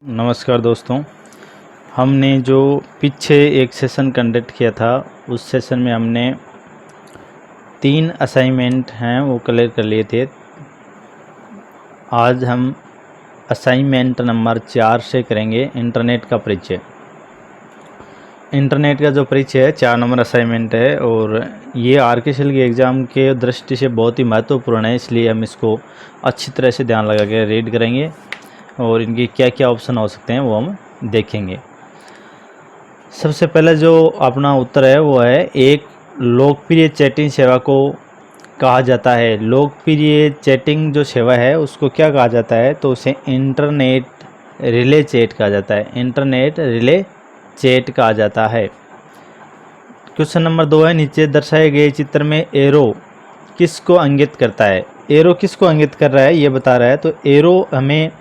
नमस्कार दोस्तों। हमने जो पीछे एक सेशन कंडक्ट किया था उस सेशन में हमने 3 असाइनमेंट हैं वो क्लियर कर लिए थे। आज हम असाइनमेंट नंबर 4 से करेंगे इंटरनेट का परिचय। इंटरनेट का जो परिचय है 4 नंबर असाइनमेंट है और ये आरकेएसएल के एग्ज़ाम के दृष्टि से बहुत ही महत्वपूर्ण है, इसलिए हम इसको अच्छी तरह से ध्यान लगा के रीड करेंगे और इनके क्या क्या ऑप्शन हो सकते हैं वो हम देखेंगे। सबसे पहले जो अपना उत्तर है वो है, एक लोकप्रिय चैटिंग सेवा को कहा जाता है। लोकप्रिय चैटिंग जो सेवा है उसको क्या कहा जाता है, तो उसे इंटरनेट रिले चैट कहा जाता है। इंटरनेट रिले चैट कहा जाता है। क्वेश्चन नंबर 2 है, नीचे दर्शाए गए चित्र में एरो किसको इंगित करता है। एरो किसको इंगित कर रहा है ये बता रहा है। तो एरो हमें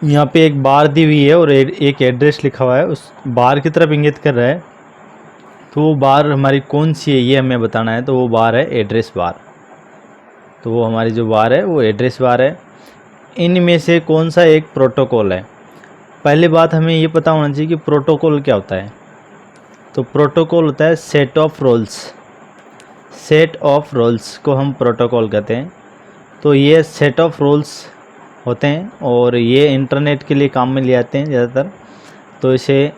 यहाँ पे एक बार दी हुई है और एक एड्रेस लिखा हुआ है, उस बार की तरफ इंगित कर रहा है। तो वो बार हमारी कौन सी है ये हमें बताना है। तो वो बार है एड्रेस बार। तो वो हमारी जो बार है वो एड्रेस बार है। इनमें से कौन सा एक प्रोटोकॉल है। पहली बात हमें ये पता होना चाहिए कि प्रोटोकॉल क्या होता है। तो प्रोटोकॉल होता है set of rules. Set of rules को हम प्रोटोकॉल कहते हैं। तो ये सेट ऑफ रूल्स होते हैं और ये इंटरनेट के लिए काम में लिए जाते हैं ज़्यादातर। तो इसे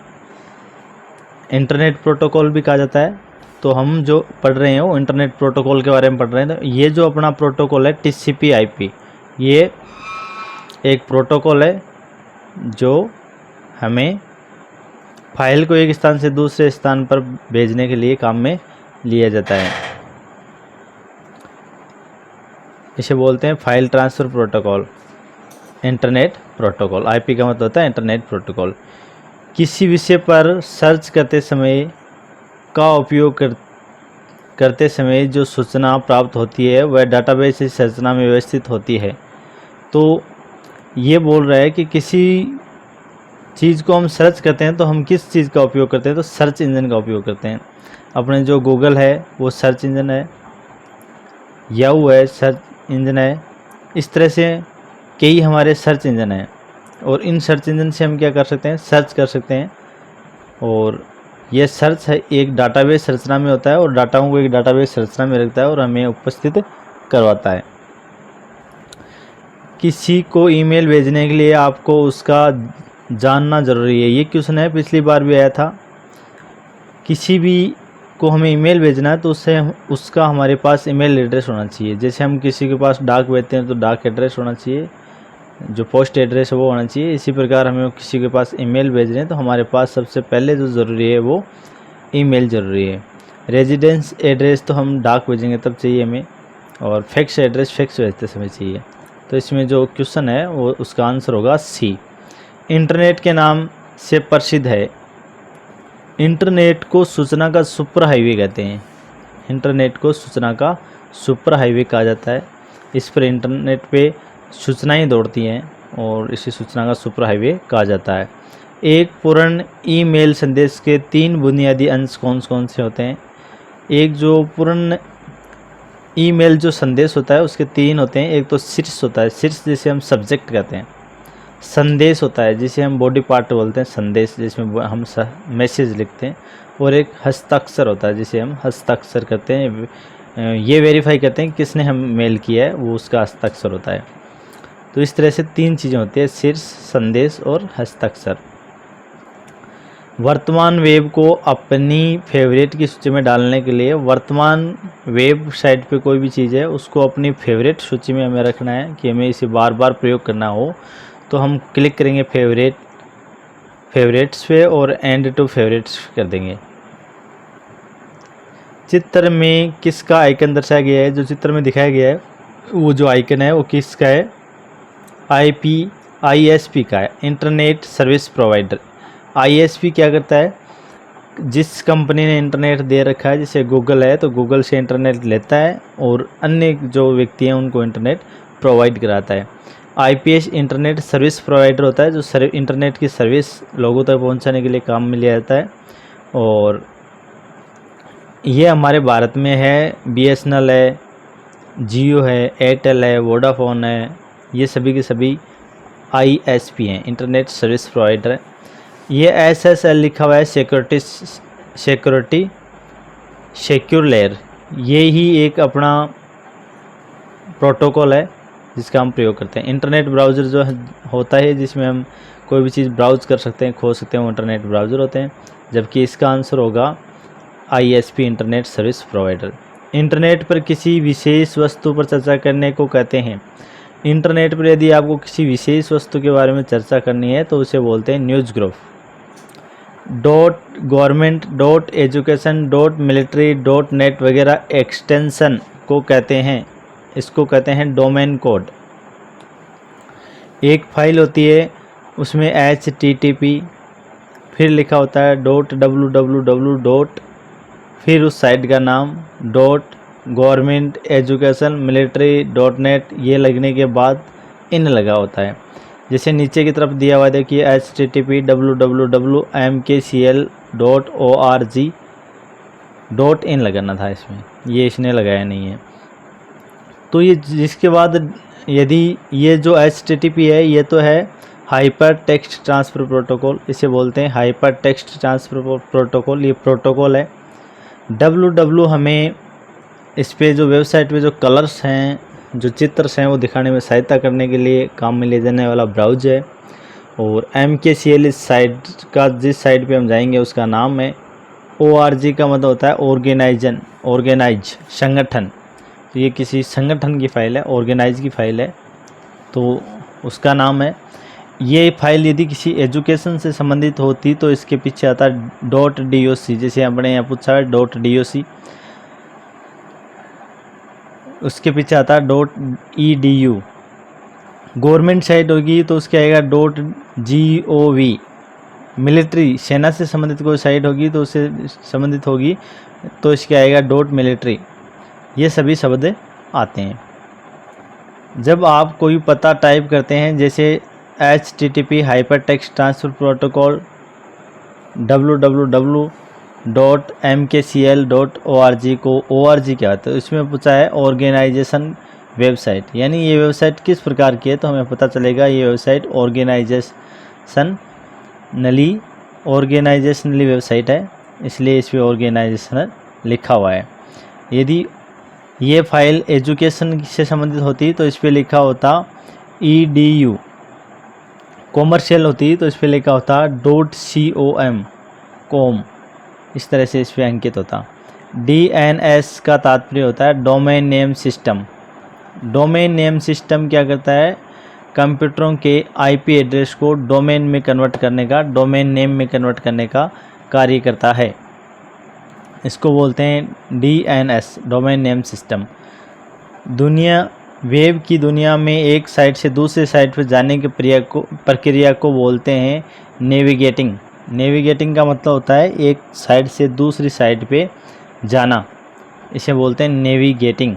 इंटरनेट प्रोटोकॉल भी कहा जाता है। तो हम जो पढ़ रहे हैं वो इंटरनेट प्रोटोकॉल के बारे में पढ़ रहे हैं। तो ये जो अपना प्रोटोकॉल है TCP/IP, ये एक प्रोटोकॉल है जो हमें फाइल को एक स्थान से दूसरे स्थान पर भेजने के लिए काम में लिया जाता है। इसे बोलते हैं file transfer protocol, internet protocol. IP का मतलब होता है इंटरनेट प्रोटोकॉल। किसी विषय पर सर्च करते समय का उपयोग करते समय जो सूचना प्राप्त होती है वह डाटाबेस की संरचना में व्यवस्थित होती है। तो ये बोल रहा है कि किसी चीज़ को हम सर्च करते हैं तो हम किस चीज़ का उपयोग करते हैं, तो सर्च इंजन का उपयोग करते हैं। अपने जो गूगल है वो सर्च इंजन है, याहू है सर्च इंजन है। इस तरह से कई हमारे सर्च इंजन हैं और इन सर्च इंजन से हम क्या कर सकते हैं, सर्च कर सकते हैं। और यह सर्च है एक डाटाबेस संरचना में होता है और डाटाओं को एक डाटाबेस संरचना में रखता है और हमें उपस्थित करवाता है। किसी को ईमेल भेजने के लिए आपको उसका जानना ज़रूरी है। ये क्वेश्चन है, पिछली बार भी आया था। किसी भी को हमें ईमेल भेजना है तो उसका हमारे पास ईमेल एड्रेस होना चाहिए। जैसे हम किसी के पास डाक भेजते हैं तो डाक एड्रेस होना चाहिए, जो पोस्ट एड्रेस है वो होना चाहिए। इसी प्रकार हमें किसी के पास ईमेल भेज रहे हैं तो हमारे पास सबसे पहले जो ज़रूरी है वो ईमेल ज़रूरी है। रेजिडेंस एड्रेस तो हम डाक भेजेंगे तब चाहिए हमें, और फैक्स एड्रेस फैक्स भेजते समय चाहिए। तो इसमें जो क्वेश्चन है वो उसका आंसर होगा C। इंटरनेट के नाम से प्रसिद्ध है। इंटरनेट को सूचना का सुपर हाईवे कहते हैं। इंटरनेट को सूचना का सुपर हाईवे कहा जाता है। इस पर इंटरनेट पे सूचनाएं दौड़ती हैं और इसी सूचना का सुपर हाईवे कहा जाता है। एक पूर्ण ईमेल संदेश के 3 बुनियादी अंश कौन कौन से होते हैं। एक जो पूर्ण ईमेल जो संदेश होता है उसके 3 होते हैं। एक तो शीर्ष होता है, शीर्ष जिसे हम सब्जेक्ट कहते हैं। संदेश होता है जिसे हम बॉडी पार्ट बोलते हैं, संदेश जिसमें हम मैसेज लिखते हैं। और एक हस्ताक्षर होता है जिसे हम हस्ताक्षर करते हैं, ये वेरीफाई करते हैं किसने हम मेल किया है, वो उसका हस्ताक्षर होता है। तो इस तरह से 3 चीज़ें होती है, शीर्ष, संदेश और हस्ताक्षर। वर्तमान वेब को अपनी फेवरेट की सूची में डालने के लिए वर्तमान वेबसाइट पे कोई भी चीज़ है उसको अपनी फेवरेट सूची में हमें रखना है कि हमें इसे बार बार प्रयोग करना हो। तो हम क्लिक करेंगे फेवरेट्स पे और एंड टू फेवरेट्स कर देंगे। चित्र में किसका आइकन दर्शाया गया है। जो चित्र में दिखाया गया है वो जो आइकन है वो किसका है, ISP का है, इंटरनेट सर्विस प्रोवाइडर। ISP क्या करता है, जिस कंपनी ने इंटरनेट दे रखा है, जैसे गूगल है तो गूगल से इंटरनेट लेता है और अन्य जो व्यक्ति हैं उनको इंटरनेट प्रोवाइड कराता है। IPS इंटरनेट सर्विस प्रोवाइडर होता है जो इंटरनेट की सर्विस लोगों तक पहुंचाने के लिए काम में लिया जाता है। और ये हमारे भारत में है, BSNL है, जियो है, एयरटेल है, वोडाफोन है, ये सभी के सभी ISP हैं, इंटरनेट सर्विस प्रोवाइडर है। ये SSL लिखा हुआ है, सिक्योर लेयर, ये ही एक अपना प्रोटोकॉल है जिसका हम प्रयोग करते हैं। इंटरनेट ब्राउज़र जो होता है जिसमें हम कोई भी चीज़ ब्राउज़ कर सकते हैं, खोज सकते हैं, वो इंटरनेट ब्राउज़र होते हैं। जबकि इसका आंसर होगा ISP, internet service provider. Internet पर किसी विशेष वस्तु पर चर्चा करने को कहते हैं। इंटरनेट पर यदि आपको किसी विशेष वस्तु के बारे में चर्चा करनी है तो उसे बोलते हैं news group. .Government, .education, .military, .net वगैरह एक्सटेंशन को कहते हैं, इसको कहते हैं डोमेन कोड। एक फाइल होती है उसमें HTTP फिर लिखा होता है .www, फिर उस साइट का नाम .गवर्नमेंट, एजुकेशन, मिलिट्री, .नेट, ये लगने के बाद इन लगा होता है। जैसे नीचे की तरफ दिया हुआ है देखिए HTTP www.mkcl.org .in लगाना था इसमें, ये इसने लगाया नहीं है। तो ये जिसके बाद यदि ये जो HTTP है ये तो है हाइपर टेक्स्ट ट्रांसफ़र प्रोटोकॉल, इसे बोलते हैं हाइपर टेक्स्ट ट्रांसफ़र प्रोटोकॉल, ये प्रोटोकॉल है। www हमें इस पे जो वेबसाइट पे जो कलर्स हैं, जो चित्र हैं, वो दिखाने में सहायता करने के लिए काम में ले जाने वाला ब्राउज है। और MKCL इस साइट का, जिस साइट पे हम जाएंगे उसका नाम है। ORG का मतलब होता है ऑर्गेनाइज, संगठन। तो ये किसी संगठन की फ़ाइल है, ऑर्गेनाइज की फ़ाइल है, तो उसका नाम है। ये फाइल यदि किसी एजुकेशन से संबंधित होती तो इसके पीछे आता है .doc, जैसे अपने यहाँ पूछा है .doc, उसके पीछे आता है .edu। गवर्नमेंट साइट होगी तो उसके आएगा .gov। मिलिट्री, सेना से संबंधित कोई साइट होगी तो उससे संबंधित होगी तो इसके आएगा .military। ये सभी शब्द आते हैं। जब आप कोई पता टाइप करते हैं जैसे HTTP hyper text transfer protocol www.mkcl.org को ORG क्या होता है, इसमें पूछा है ऑर्गेनाइजेशन वेबसाइट, यानी ये वेबसाइट किस प्रकार की है तो हमें पता चलेगा ये वेबसाइट ऑर्गेनाइजेशनली वेबसाइट है, इसलिए इस पर ऑर्गेनाइजेशनल लिखा हुआ है। यदि ये फाइल एजुकेशन से संबंधित होती तो इस पर लिखा होता EDU। कॉमर्शियल होती तो इस पर लिखा होता .com, इस तरह से इस पर अंकित होता। DNS का तात्पर्य होता है domain name system. Domain name system क्या करता है, कंप्यूटरों के IP एड्रेस को डोमेन में कन्वर्ट करने का, डोमेन नेम में कन्वर्ट करने का कार्य करता है। इसको बोलते हैं DNS, domain name system. Web की दुनिया में एक साइट से दूसरे साइट पर जाने की प्रक्रिया को बोलते हैं नेविगेटिंग। नेविगेटिंग का मतलब होता है एक साइट से दूसरी साइट पे जाना, इसे बोलते हैं नेविगेटिंग।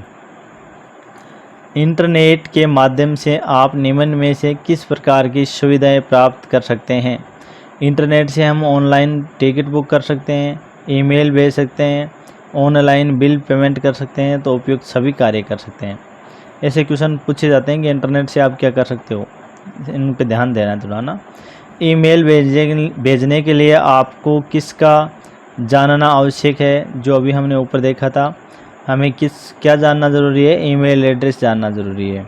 इंटरनेट के माध्यम से आप निम्न में से किस प्रकार की सुविधाएं प्राप्त कर सकते हैं। इंटरनेट से हम ऑनलाइन टिकट बुक कर सकते हैं, ईमेल भेज सकते हैं, ऑनलाइन बिल पेमेंट कर सकते हैं, तो उपयुक्त सभी कार्य कर सकते हैं। ऐसे क्वेश्चन पूछे जाते हैं कि इंटरनेट से आप क्या कर सकते हो, इन पे ध्यान देना थोड़ा ना। ईमेल भेजने के लिए आपको किसका जानना आवश्यक है, जो अभी हमने ऊपर देखा था, हमें क्या जानना ज़रूरी है, ईमेल एड्रेस जानना ज़रूरी है।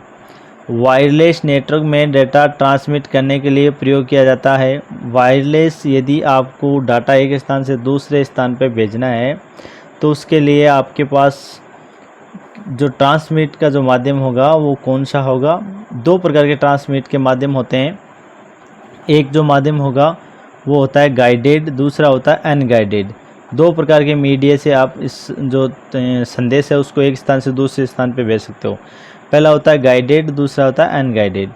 वायरलेस नेटवर्क में डाटा ट्रांसमिट करने के लिए प्रयोग किया जाता है। वायरलेस, यदि आपको डाटा एक स्थान से दूसरे स्थान पर भेजना है तो उसके लिए आपके पास जो ट्रांसमिट का जो माध्यम होगा वो कौन सा होगा। दो प्रकार के ट्रांसमिट के माध्यम होते हैं। एक जो माध्यम होगा वो होता है गाइडेड, दूसरा होता है अनगाइडेड। दो प्रकार के मीडिया से आप इस जो संदेश है उसको एक स्थान से दूसरे स्थान पे भेज सकते हो। पहला होता है गाइडेड, दूसरा होता है अनगाइडेड।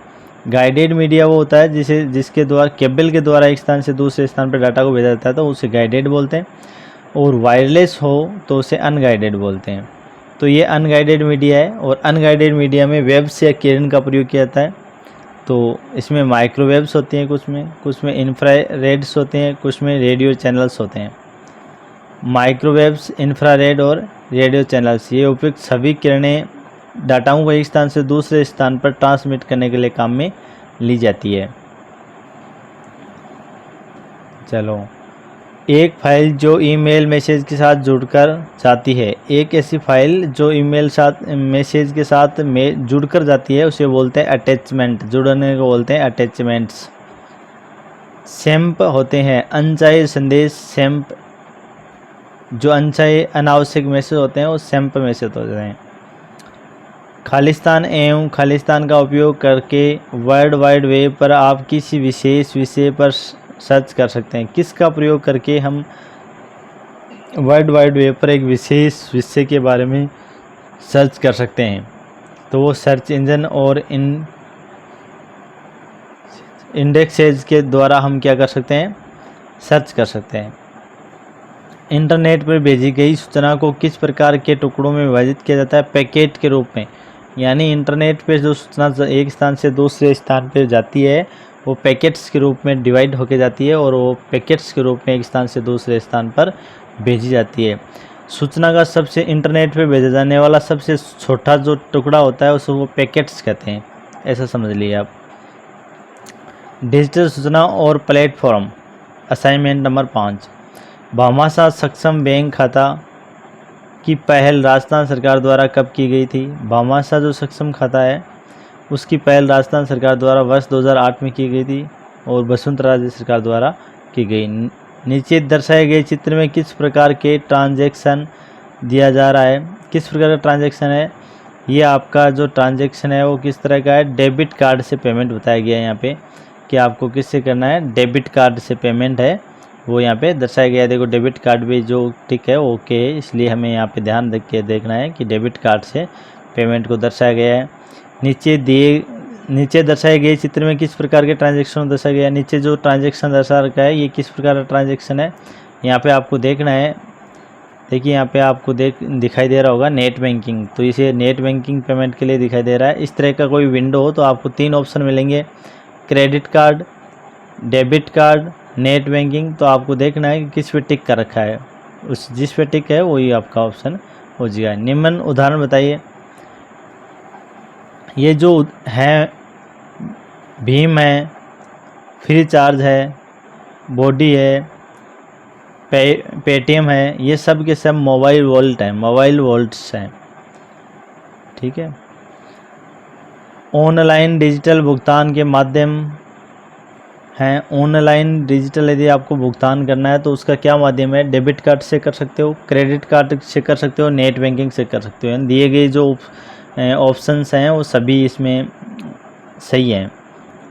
गाइडेड मीडिया वो होता है जिसके द्वारा केबल के द्वारा एक स्थान से दूसरे स्थान पर डाटा को भेजा जाता है, तो उसे गाइडेड बोलते हैं। और वायरलेस हो तो उसे अनगाइडेड बोलते हैं। तो ये अनगाइडेड मीडिया है। और अनगाइडेड मीडिया में वेव्स या किरण का प्रयोग किया जाता है। तो इसमें माइक्रोवेव्स होती हैं, कुछ में इंफ्रारेड्स होते हैं, कुछ में रेडियो चैनल्स होते हैं। माइक्रोवेव्स, इंफ्रारेड और रेडियो चैनल्स, ये उपयुक्त सभी किरणें डाटाओं को एक स्थान से दूसरे स्थान पर ट्रांसमिट करने के लिए काम में ली जाती है। चलो, एक फाइल जो ईमेल मैसेज के साथ जुड़कर जाती है, एक ऐसी फाइल जो ईमेल साथ मैसेज के साथ में जुड़कर जाती है उसे बोलते हैं अटैचमेंट, जुड़ने को बोलते हैं अटैचमेंट्स। सैंप होते हैं अनचाहे संदेश, सैंप जो अनचाहे अनावश्यक मैसेज होते हैं वो सैंप मैसेज होते हैं। खालिस्तान एवं खालिस्तान का उपयोग करके वर्ल्ड वाइड वेब पर आप किसी विशेष विषय पर सर्च कर सकते हैं। किसका प्रयोग करके हम वर्ल्ड वाइड वेब पर एक विशेष विषय के बारे में सर्च कर सकते हैं? तो वो सर्च इंजन और इंडेक्सेज के द्वारा हम क्या कर सकते हैं? सर्च कर सकते हैं। इंटरनेट पर भेजी गई सूचना को किस प्रकार के टुकड़ों में विभाजित किया जाता है? पैकेट के रूप में। यानी इंटरनेट पर जो सूचना एक स्थान से दूसरे स्थान पर जाती है वो पैकेट्स के रूप में डिवाइड होके जाती है और वो पैकेट्स के रूप में एक स्थान से दूसरे स्थान पर भेजी जाती है। सूचना का सबसे इंटरनेट पे भेजा जाने वाला सबसे छोटा जो टुकड़ा होता है उसे वो पैकेट्स कहते हैं, ऐसा समझ लीजिए आप। डिजिटल सूचना और प्लेटफॉर्म, असाइनमेंट नंबर 5। भामाशाह सक्षम बैंक खाता की पहल राजस्थान सरकार द्वारा कब की गई थी? भामाशाह जो सक्षम खाता है उसकी पहल राजस्थान सरकार द्वारा वर्ष 2008 में की गई थी और वसुंधरा राजे सरकार द्वारा की गई। नीचे दर्शाए गए चित्र में किस प्रकार के ट्रांजैक्शन दिया जा रहा है? किस प्रकार का ट्रांजैक्शन है? ये आपका जो ट्रांजैक्शन है वो किस तरह का है? डेबिट कार्ड से पेमेंट बताया गया है यहाँ पे कि आपको किससे करना है? डेबिट कार्ड से पेमेंट है वो यहाँ पे दर्शाया गया है। देखो डेबिट कार्ड भी जो टिक है ओके है, इसलिए हमें यहाँ पे ध्यान रख के देखना है कि डेबिट कार्ड से पेमेंट को दर्शाया गया है। नीचे दर्शाए गए चित्र में किस प्रकार के ट्रांजैक्शन दर्शाया गया है? नीचे जो ट्रांजैक्शन दर्शा रखा है ये किस प्रकार का ट्रांजैक्शन है यहाँ पे आपको देखना है। देखिए यहाँ पे आपको दिखाई दे रहा होगा नेट बैंकिंग, तो इसे नेट बैंकिंग पेमेंट के लिए दिखाई दे रहा है। इस तरह का कोई विंडो हो तो आपको 3 ऑप्शन मिलेंगे, credit card, debit card, net banking. तो आपको देखना है कि किस पे टिक कर रखा है, उस जिस पे टिक है वही आपका ऑप्शन हो जाएगा। निम्न उदाहरण बताइए। ये जो है भीम है, फ्री चार्ज है, बॉडी है, पेटीएम है, ये सब के सब मोबाइल वॉलेट हैं, मोबाइल वॉलेट्स हैं, ठीक है। ऑनलाइन डिजिटल भुगतान के माध्यम हैं। ऑनलाइन डिजिटल यदि आपको भुगतान करना है तो उसका क्या माध्यम है? डेबिट कार्ड से कर सकते हो, क्रेडिट कार्ड से कर सकते हो, नेट बैंकिंग से कर सकते हो। दिए गए जो ऑप्शंस हैं वो सभी इसमें सही हैं।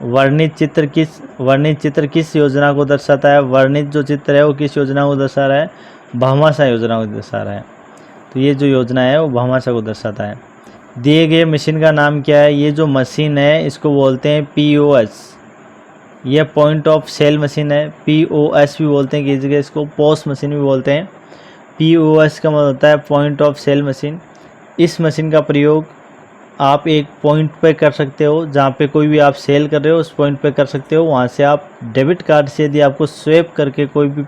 वर्णित चित्र किस योजना को दर्शाता है? वर्णित जो चित्र है वो किस योजना को दर्शा रहा है? भामाशाह योजना को दर्शा रहा है। तो ये जो योजना है वो भामाशाह को दर्शाता है। दिए गए मशीन का नाम क्या है? ये जो मशीन है इसको बोलते हैं POS। ये पॉइंट ऑफ सेल मशीन है, POS भी बोलते हैं, किसी जगह इसको पोस्ट मशीन भी बोलते हैं। POS का मतलब होता है पॉइंट ऑफ सेल मशीन। इस मशीन का प्रयोग आप एक पॉइंट पे कर सकते हो, जहाँ पे कोई भी आप सेल कर रहे हो उस पॉइंट पे कर सकते हो। वहाँ से आप डेबिट कार्ड से यदि आपको स्वैप करके कोई भी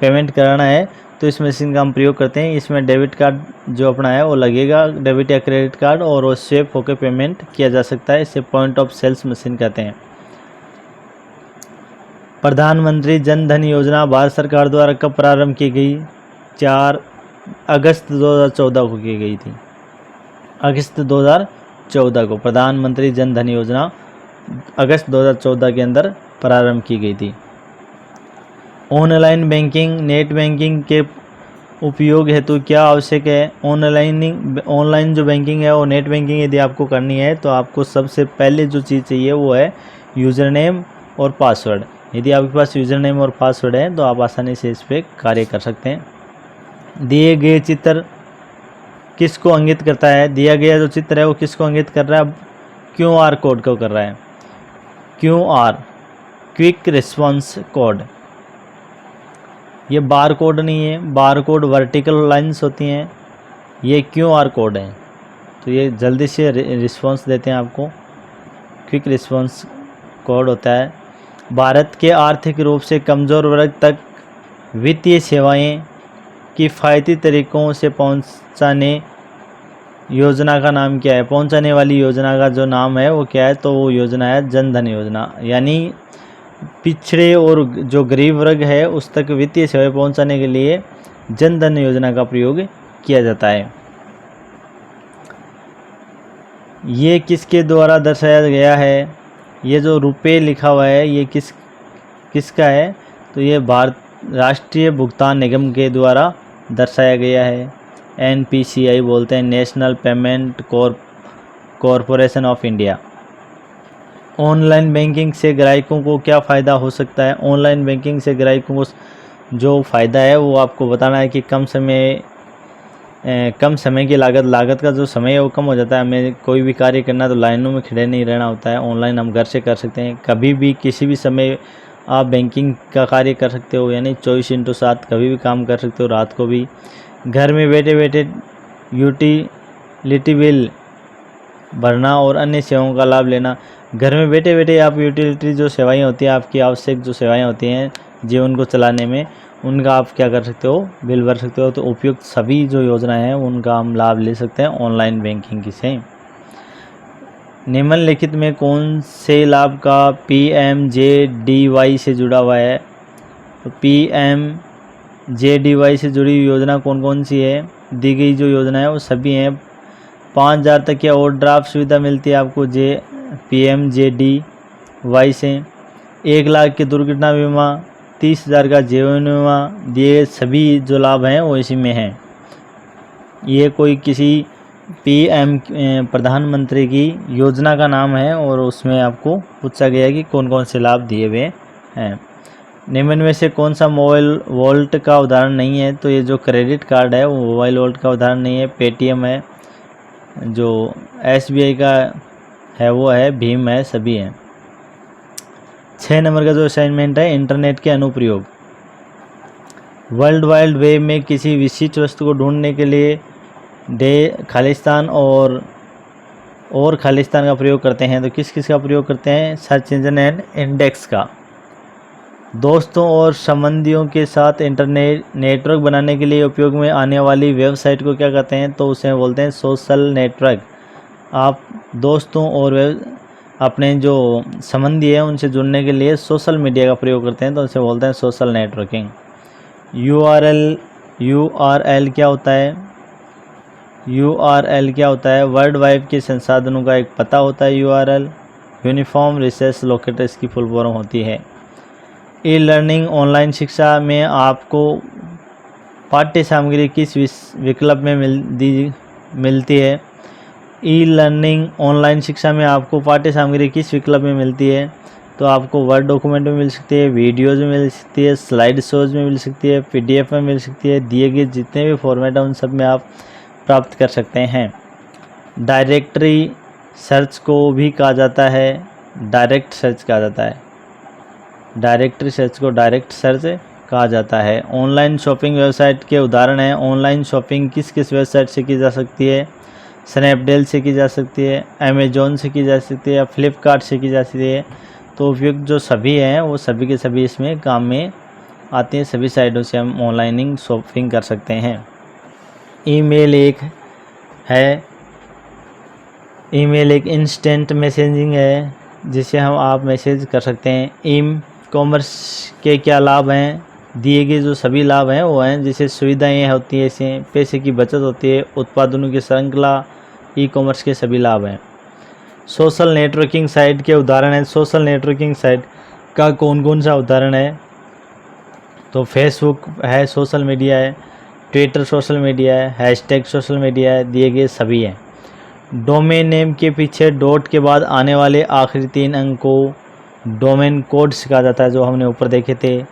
पेमेंट कराना है तो इस मशीन का हम प्रयोग करते हैं। इसमें डेबिट कार्ड जो अपना है वो लगेगा, डेबिट या क्रेडिट कार्ड, और वो स्वैप होकर पेमेंट किया जा सकता है। इसे पॉइंट ऑफ सेल्स मशीन कहते हैं। प्रधानमंत्री जन धन योजना भारत सरकार द्वारा कब प्रारंभ की गई? 4 अगस्त 2014 को की गई थी। अगस्त 2014 को प्रधानमंत्री जन धन योजना अगस्त 2014 के अंदर प्रारंभ की गई थी। ऑनलाइन बैंकिंग, नेट बैंकिंग के उपयोग हेतु क्या आवश्यक है? ऑनलाइन जो बैंकिंग है और नेट बैंकिंग यदि आपको करनी है तो आपको सबसे पहले जो चीज़ चाहिए वो है यूज़र नेम और पासवर्ड। यदि आपके पास यूज़र नेम और पासवर्ड है तो आप आसानी से इस पर कार्य कर सकते हैं। दिए गए चित्र किसको इंगित करता है? दिया गया जो चित्र है वो किसको इंगित कर रहा है? QR कोड को कर रहा है। QR, quick response code. ये बार कोड नहीं है, बार कोड वर्टिकल लाइंस होती हैं, ये QR कोड है। तो ये जल्दी से रिस्पॉन्स देते हैं आपको, क्विक रिस्पॉन्स कोड होता है। भारत के आर्थिक रूप से कमज़ोर वर्ग तक वित्तीय सेवाएं किफ़ायती तरीक़ों से पहुंचाने योजना का नाम क्या है? पहुंचाने वाली योजना का जो नाम है वो क्या है? तो वो योजना है जन धन योजना। यानी पिछड़े और जो गरीब वर्ग है उस तक वित्तीय सेवाएं पहुंचाने के लिए जन धन योजना का प्रयोग किया जाता है। ये किसके द्वारा दर्शाया गया है? ये जो रुपए लिखा हुआ है ये किसका है? तो ये भारत राष्ट्रीय भुगतान निगम के द्वारा दर्शाया गया है। NPCI बोलते हैं, national payment corporation of India. Online banking से ग्राहकों को क्या फ़ायदा हो सकता है? ऑनलाइन बैंकिंग से ग्राहकों को जो फ़ायदा है वो आपको बताना है कि कम समय की लागत का जो समय है वो कम हो जाता है। हमें कोई भी कार्य करना है तो लाइनों में खड़े नहीं रहना होता है। ऑनलाइन हम घर से कर सकते हैं, कभी भी किसी भी समय आप बैंकिंग का कार्य कर सकते हो, यानी 24/7 कभी भी काम कर सकते हो, रात को भी। घर में बैठे बैठे यूटिलिटी बिल भरना और अन्य सेवाओं का लाभ लेना। घर में बैठे बैठे आप यूटिलिटी जो सेवाएं होती हैं, आपकी आवश्यक जो सेवाएं होती हैं जीवन को चलाने में, उनका आप क्या कर सकते हो? बिल भर सकते हो। तो उपयुक्त सभी जो योजनाएं हैं उनका हम लाभ ले सकते हैं ऑनलाइन बैंकिंग की से। निम्नलिखित में कौन से लाभ का PMJDY से जुड़ा हुआ है? तो PMJDY से जुड़ी हुई योजना कौन कौन सी है? दी गई जो योजना है वो सभी हैं। 5,000 तक की ओवरड्राफ्ट सुविधा मिलती है आपको PMJDY से। 1 लाख के दुर्घटना बीमा, 30,000 का जीवन बीमा, दिए सभी जो लाभ हैं वो इसी में हैं। ये कोई किसी PM प्रधानमंत्री की योजना का नाम है और उसमें आपको पूछा गया कि कौन कौन से लाभ दिए हुए हैं। निम्न में से कौन सा मोबाइल वॉलेट का उदाहरण नहीं है? तो ये जो क्रेडिट कार्ड है वो मोबाइल वॉलेट का उदाहरण नहीं है। पेटीएम है, जो SBI का है वो है, भीम है, सभी हैं। 6 नंबर का जो असाइनमेंट है, इंटरनेट के अनुप्रयोग। वर्ल्ड वाइड वेब में किसी विशिष्ट वस्तु को ढूंढने के लिए खालिस्तान और खालिस्तान का प्रयोग करते हैं। तो किस किस का प्रयोग करते हैं? सर्च इंजन एंड इंडेक्स का। दोस्तों और संबंधियों के साथ इंटरनेट नेटवर्क बनाने के लिए उपयोग में आने वाली वेबसाइट को क्या कहते हैं? तो उसे बोलते हैं सोशल नेटवर्क। आप दोस्तों और अपने जो संबंधी हैं उनसे जुड़ने के लिए सोशल मीडिया का प्रयोग करते हैं, तो उसे बोलते हैं सोशल नेटवर्किंग। URL क्या होता है? URL क्या होता है? वर्ल्ड वाइड के संसाधनों का एक पता होता है URL। यूनिफॉर्म रिसोर्स लोकेटर इसकी फुल फॉर्म होती है। ई-लर्निंग ऑनलाइन शिक्षा में आपको पाठ्य सामग्री किस विकल्प में मिलती है? ई-लर्निंग ऑनलाइन शिक्षा में आपको पाठ्य सामग्री किस विकल्प में मिलती है? तो आपको वर्ड डॉक्यूमेंट में मिल सकती है, वीडियोज़ में मिल सकती है, स्लाइड शोज में मिल सकती है, PDF में मिल सकती है। दिए गए जितने भी फॉर्मेट हैं उन सब में आप प्राप्त कर सकते हैं। डायरेक्टरी सर्च को भी कहा जाता है डायरेक्ट सर्च कहा जाता है। डायरेक्टरी सर्च को डायरेक्ट सर्च कहा जाता है। ऑनलाइन शॉपिंग वेबसाइट के उदाहरण हैं। ऑनलाइन शॉपिंग किस किस वेबसाइट से की जा सकती है? स्नैपडील से की जा सकती है, अमेजोन से की जा सकती है, फ्लिपकार्ट से की जा सकती है। तो उपयुक्त जो सभी हैं वो सभी के सभी इसमें काम में आते हैं। सभी साइटों से हम ऑनलाइन शॉपिंग कर सकते हैं। ईमेल एक इंस्टेंट मैसेजिंग है जिसे आप मैसेज कर सकते हैं। ई-कॉमर्स के क्या लाभ हैं? दिए गए जो सभी लाभ हैं वो हैं, जैसे सुविधाएं होती है, इससे पैसे की बचत होती है, उत्पादनों की श्रृंखला, ई-कॉमर्स के सभी लाभ हैं। सोशल नेटवर्किंग साइट के उदाहरण हैं। सोशल नेटवर्किंग साइट का कौन कौन सा उदाहरण है? तो फेसबुक है, सोशल मीडिया है, ट्विटर सोशल मीडिया है, हैशटैग सोशल मीडिया है, दिए गए सभी हैं। डोमेन नेम के पीछे डॉट के बाद आने वाले आखिरी 3 अंक को डोमेन कोड्स कहा जाता है, जो हमने ऊपर देखे थे।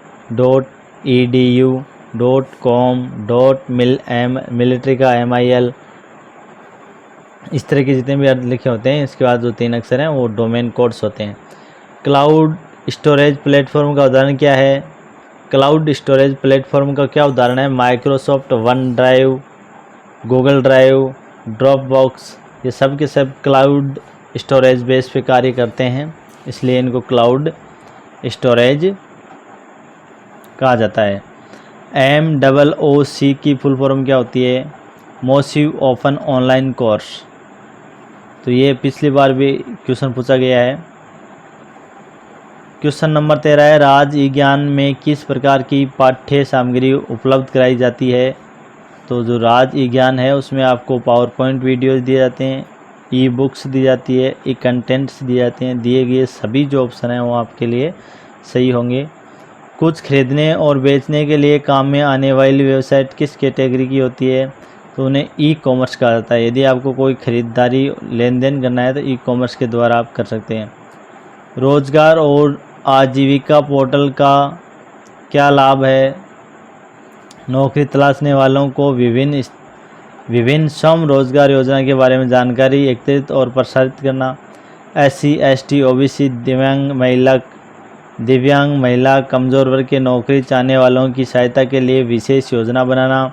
.edu, .com, .military का MIL, इस तरह के जितने भी अर्थ लिखे होते हैं इसके बाद जो 3 अक्षर हैं वो डोमेन कोड्स होते हैं। क्लाउड स्टोरेज प्लेटफॉर्म का उदाहरण क्या है? क्लाउड स्टोरेज प्लेटफॉर्म का क्या उदाहरण है? Microsoft one drive, Google drive, Dropbox, ये सब के सब क्लाउड स्टोरेज बेस पे कार्य करते हैं, इसलिए इनको क्लाउड स्टोरेज कहा जाता है। MOOC की फुल फॉर्म क्या होती है? मोसिव ओपन ऑनलाइन कोर्स। तो ये पिछली बार भी क्वेश्चन पूछा गया है। क्वेश्चन नंबर 13 है, राज ई ज्ञान में किस प्रकार की पाठ्य सामग्री उपलब्ध कराई जाती है। तो जो राज ई ज्ञान है उसमें आपको पावर पॉइंट वीडियोज़ दिए जाते हैं, ई बुक्स दी जाती है, ई कंटेंट्स दिए जाते हैं। दिए गए सभी जो ऑप्शन हैं वो आपके लिए सही होंगे। कुछ खरीदने और बेचने के लिए काम में आने वाली वेबसाइट किस कैटेगरी की होती है। तो उन्हें ई कॉमर्स कहा जाता है। यदि आपको कोई ख़रीदारी लेन देन करना है तो ई कॉमर्स के द्वारा आप कर सकते हैं। रोजगार और आजीविका पोर्टल का क्या लाभ है। नौकरी तलाशने वालों को विभिन्न श्रम रोजगार योजना के बारे में जानकारी एकत्रित और प्रसारित करना। SC ST OBC दिव्यांग महिला कमज़ोर वर्ग के नौकरी चाहने वालों की सहायता के लिए विशेष योजना बनाना।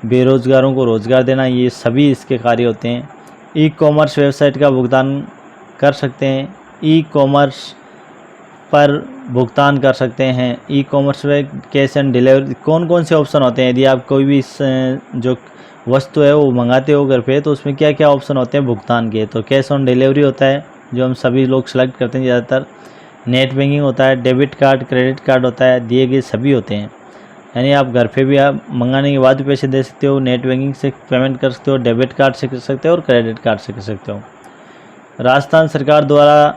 बेरोजगारों को रोजगार देना, ये सभी इसके कार्य होते हैं। ई कॉमर्स वेबसाइट का भुगतान कर सकते हैं। ई कॉमर्स पर भुगतान कर सकते हैं। ई कॉमर्स में कैश एंड डिलीवरी कौन कौन से ऑप्शन होते हैं। यदि आप कोई भी जो वस्तु है वो मंगाते हो घर पे तो उसमें क्या क्या ऑप्शन होते हैं भुगतान के। तो कैश ऑन डिलीवरी होता है जो हम सभी लोग सेलेक्ट करते हैं ज़्यादातर। नेट बैंकिंग होता है, डेबिट कार्ड, क्रेडिट कार्ड होता है, दिए गए सभी होते हैं। यानी आप घर पे भी आप मंगाने के बाद भी पैसे दे सकते हो, नेट बैंकिंग से पेमेंट कर सकते हो, डेबिट कार्ड से कर सकते हो और क्रेडिट कार्ड से कर सकते हो। राजस्थान सरकार द्वारा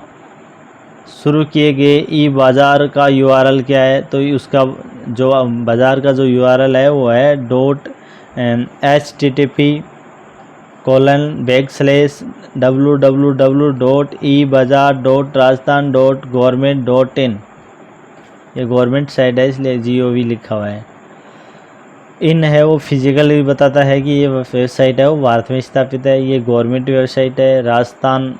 शुरू किए गए ई बाज़ार का URL क्या है। तो उसका जो बाज़ार का जो URL है वो है http://www.ebazar.rajasthan.government.in। ये गवर्नमेंट साइट है इसलिए GOV लिखा हुआ है। इन है वो फिजिकल भी बताता है कि ये वेबसाइट है वो भारत में स्थापित है। ये गवर्नमेंट वेबसाइट है। राजस्थान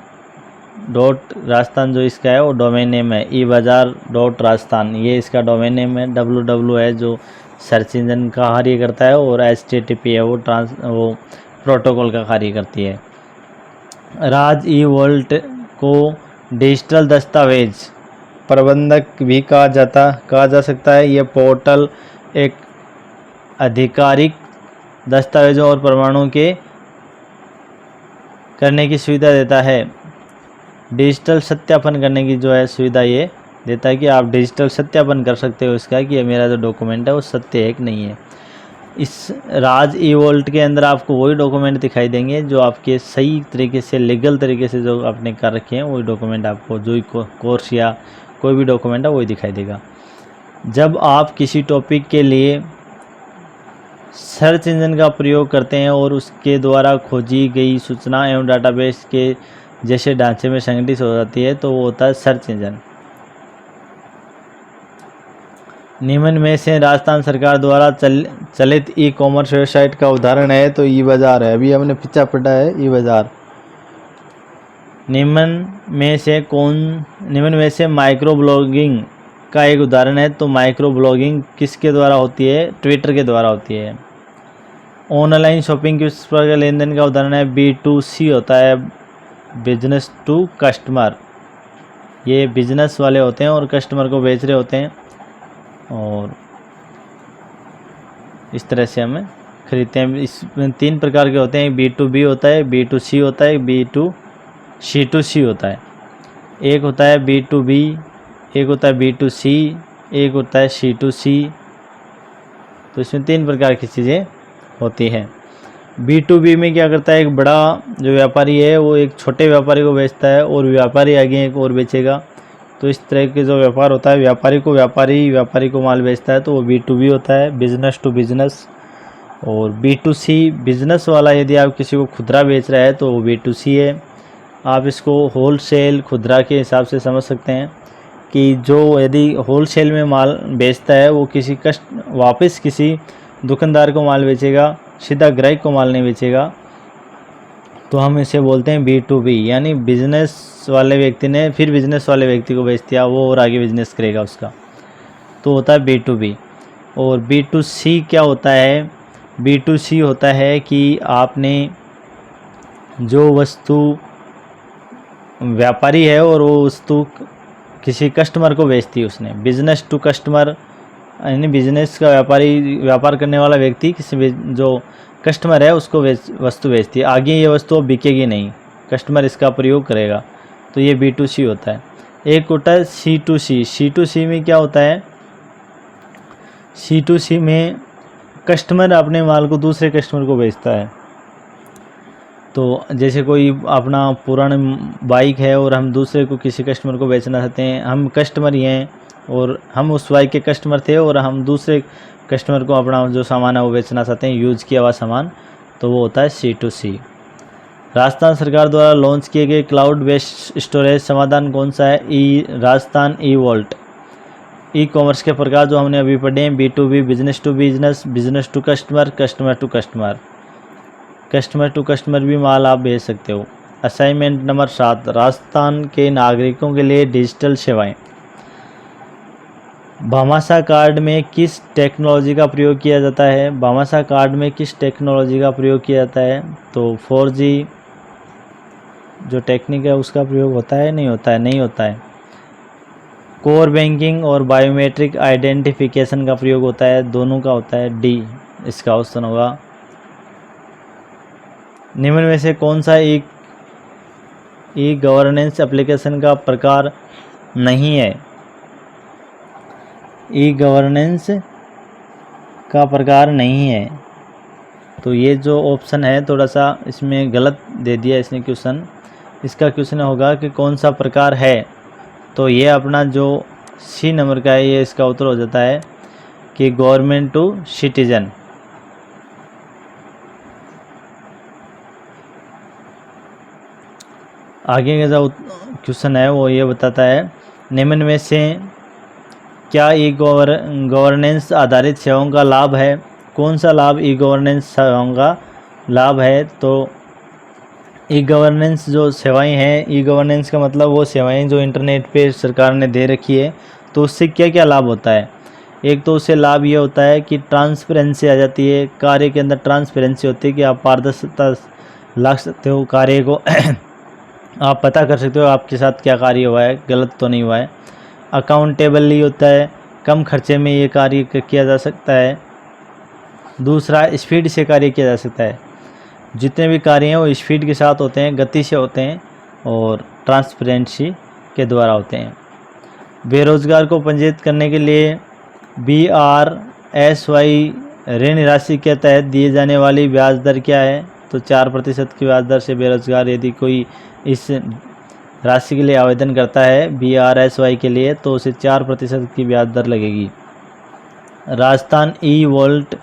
जो इसका है वो डोमेन नेम है। ebazar.rajasthan ये इसका डोमेन नेम है। www है जो सर्च इंजन का कार्य करता है और http है वो प्रोटोकॉल का कार्य करती है। राज ई वॉल्ट को डिजिटल दस्तावेज प्रबंधक भी कहा जा सकता है। यह पोर्टल एक आधिकारिक दस्तावेजों और प्रमाणों के करने की सुविधा देता है। डिजिटल सत्यापन करने की जो है सुविधा ये देता है कि आप डिजिटल सत्यापन कर सकते हो इसका कि ये मेरा जो डॉक्यूमेंट है वो सत्य है कि नहीं है। इस राज ई वॉल्ट के अंदर आपको वही डॉक्यूमेंट दिखाई देंगे जो आपके सही तरीके से लीगल तरीके से जो आपने कर रखे हैं वही डॉक्यूमेंट आपको जो कोर्स या कोई भी डॉक्यूमेंट है वही दिखाई देगा। जब आप किसी टॉपिक के लिए सर्च इंजन का प्रयोग करते हैं और उसके द्वारा खोजी गई सूचना एवं डाटाबेस के जैसे ढांचे में संगठित हो जाती है तो वो होता है सर्च इंजन। निम्न में से राजस्थान सरकार द्वारा चलित ई कॉमर्स वेबसाइट का उदाहरण है। तो ई बाज़ार है, अभी हमने पीछा पढ़ा है ई बाज़ार। निम्न में से माइक्रो ब्लॉगिंग का एक उदाहरण है। तो माइक्रो ब्लॉगिंग किसके द्वारा होती है। ट्विटर के द्वारा होती है। ऑनलाइन शॉपिंग किस प्रकार के लेन देन का उदाहरण है। B2C होता है, बिजनेस टू कस्टमर। ये बिजनेस वाले होते हैं और कस्टमर को बेच रहे होते हैं और इस तरह से हमें खरीदते हैं। इसमें 3 प्रकार के होते हैं। B2B होता है, B2C होता है, C2C होता है। एक होता है B2B, एक होता है B2C, एक होता है C2C। तो इसमें 3 प्रकार की चीज़ें होती हैं। B2B में क्या करता है, एक बड़ा जो व्यापारी है वो एक छोटे व्यापारी को बेचता है और व्यापारी आगे एक और बेचेगा। तो इस तरह के जो व्यापार होता है व्यापारी को माल बेचता है तो वो B2B होता है, बिजनेस टू बिजनेस। और B2C बिजनेस वाला यदि आप किसी को खुदरा बेच रहा है तो वो B2C है। आप इसको होलसेल खुदरा के हिसाब से समझ सकते हैं कि जो यदि होलसेल में माल बेचता है वो वापस किसी दुकानदार को माल बेचेगा, सीधा ग्राहक को माल नहीं बेचेगा। तो हम इसे बोलते हैं B2B, यानी बिजनेस वाले व्यक्ति ने फिर बिजनेस वाले व्यक्ति को बेच दिया, वो और आगे बिजनेस करेगा उसका, तो होता है B2B। और B2C क्या होता है। B2C होता है कि आपने जो वस्तु व्यापारी है और वो वस्तु किसी कस्टमर को बेचती है उसने। बिजनेस टू कस्टमर यानी बिजनेस का व्यापार करने वाला व्यक्ति किसी जो कस्टमर है उसको वस्तु बेचती है, आगे ये वस्तु अब बिकेगी नहीं, कस्टमर इसका प्रयोग करेगा, तो ये B2C होता है। एक होता है C2C। C2C में क्या होता है, C2C में कस्टमर अपने माल को दूसरे कस्टमर को बेचता है। तो जैसे कोई अपना पुराना बाइक है और हम दूसरे को किसी कस्टमर को बेचना चाहते हैं, हम कस्टमर ही हैं और हम उस बाइक के कस्टमर थे और हम दूसरे कस्टमर को अपना जो सामान है वो बेचना चाहते हैं, यूज़ किया हुआ सामान, तो वो होता है C2C। राजस्थान सरकार द्वारा लॉन्च किए गए क्लाउड बेस्ड स्टोरेज समाधान कौन सा है, राजस्थान ई-वॉल्ट। ई कॉमर्स के प्रकार जो हमने अभी पढ़े हैं, B2B business to business, business to customer, customer to customer, customer to customer भी माल आप भेज सकते हो। असाइनमेंट नंबर 7, राजस्थान के नागरिकों के लिए डिजिटल सेवाएं। भामाशाह कार्ड में किस टेक्नोलॉजी का प्रयोग किया जाता है, भामाशाह कार्ड में किस टेक्नोलॉजी का प्रयोग किया जाता है, तो 4G जो टेक्निक है उसका प्रयोग होता है, नहीं होता है, नहीं होता है। कोर बैंकिंग और बायोमेट्रिक आइडेंटिफिकेशन का प्रयोग होता है, दोनों का होता है, D इसका ऑप्शन होगा। निम्न में से कौन सा एक ई गवर्नेंस एप्लीकेशन का प्रकार नहीं है, ई गवर्नेंस का प्रकार नहीं है, तो ये जो ऑप्शन है थोड़ा सा इसमें गलत दे दिया इसने क्वेश्चन। इसका क्वेश्चन होगा कि कौन सा प्रकार है, तो ये अपना जो C नंबर का है ये इसका उत्तर हो जाता है कि गवर्नमेंट टू सिटीजन। आगे का जो क्वेश्चन है वो ये बताता है, निम्न में से क्या ई गवर्नेंस आधारित सेवाओं का लाभ है, कौन सा लाभ ई गवर्नेंस सेवाओं का लाभ है, तो ई गवर्नेंस जो सेवाएं हैं, ई गवर्नेंस का मतलब वो सेवाएं जो इंटरनेट पे सरकार ने दे रखी है, तो उससे क्या क्या लाभ होता है। एक तो उससे लाभ ये होता है कि ट्रांसपेरेंसी आ जाती है, कार्य के अंदर ट्रांसपेरेंसी होती है कि आप पारदर्शिता ला सकते हो कार्य को आप पता कर सकते हो आपके साथ क्या कार्य हुआ है, गलत तो नहीं हुआ है। अकाउंटेबली होता है, कम खर्चे में ये कार्य किया जा सकता है। दूसरा, स्पीड से कार्य किया जा सकता है, जितने भी कार्य हैं वो स्पीड के साथ होते हैं, गति से होते हैं और ट्रांसपेरेंसी के द्वारा होते हैं। बेरोजगार को पंजीकृत करने के लिए BRSY ऋण राशि के तहत दिए जाने वाली ब्याज दर क्या है, तो 4% की ब्याज दर से बेरोजगार यदि कोई इस राशि के लिए आवेदन करता है BRSY के लिए, तो उसे 4% की ब्याज दर लगेगी। राजस्थान ई-वॉल्ट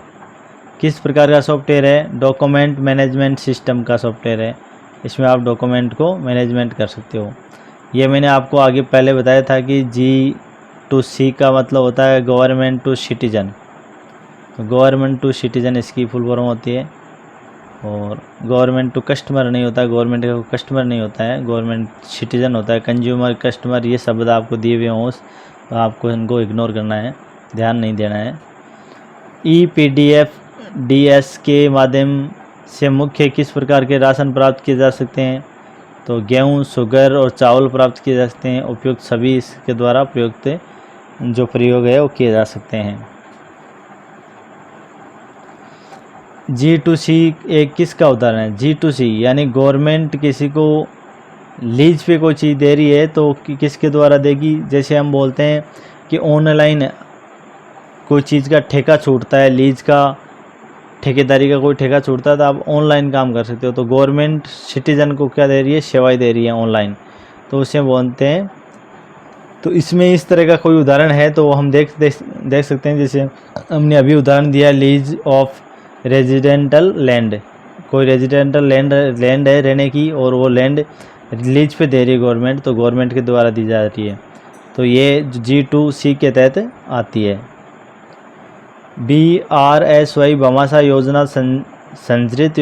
किस प्रकार का सॉफ्टवेयर है, डॉक्यूमेंट मैनेजमेंट सिस्टम का सॉफ्टवेयर है, इसमें आप डॉक्यूमेंट को मैनेजमेंट कर सकते हो। ये मैंने आपको आगे पहले बताया था कि G2C का मतलब होता है गवर्नमेंट टू सिटीजन, तो गवर्नमेंट टू सिटीजन इसकी फुल फॉर्म होती है। और गवर्नमेंट टू कस्टमर नहीं होता, गवर्नमेंट का कस्टमर नहीं होता है, गवर्नमेंट सिटीजन होता है। कंज्यूमर, कस्टमर, ये शब्द आपको दिए हुए हों तो आपको इनको इग्नोर करना है, ध्यान नहीं देना है। EPDFDS के माध्यम से मुख्य किस प्रकार के राशन प्राप्त किए जा सकते हैं, तो गेहूँ, शुगर और चावल प्राप्त किए जा सकते हैं। उपयुक्त सभी इसके द्वारा प्रयुक्त जो प्रयोग है वो किए जा सकते हैं। G2C एक किसका उदाहरण है, G2C यानी गवर्नमेंट किसी को लीज पे कोई चीज़ दे रही है तो किसके द्वारा देगी। जैसे हम बोलते हैं कि ऑनलाइन कोई चीज़ का ठेका छूटता है, लीज का, ठेकेदारी का कोई ठेका छूटता है तो आप ऑनलाइन काम कर सकते हो, तो गवर्नमेंट सिटीजन को क्या दे रही है, सेवाएं दे रही है ऑनलाइन, तो उसे बोलते हैं। तो इसमें इस तरह का कोई उदाहरण है तो हम देख सकते हैं। जैसे हमने अभी उदाहरण दिया लीज ऑफ रेजिडेंटल लैंड, कोई रेजिडेंटल लैंड है रहने की और वो लैंड लीज पे दे रही है गवर्नमेंट, तो गवर्नमेंट के द्वारा दी जा रही है, तो ये G2C के तहत आती है। BRSY भामाशाह योजना संचालित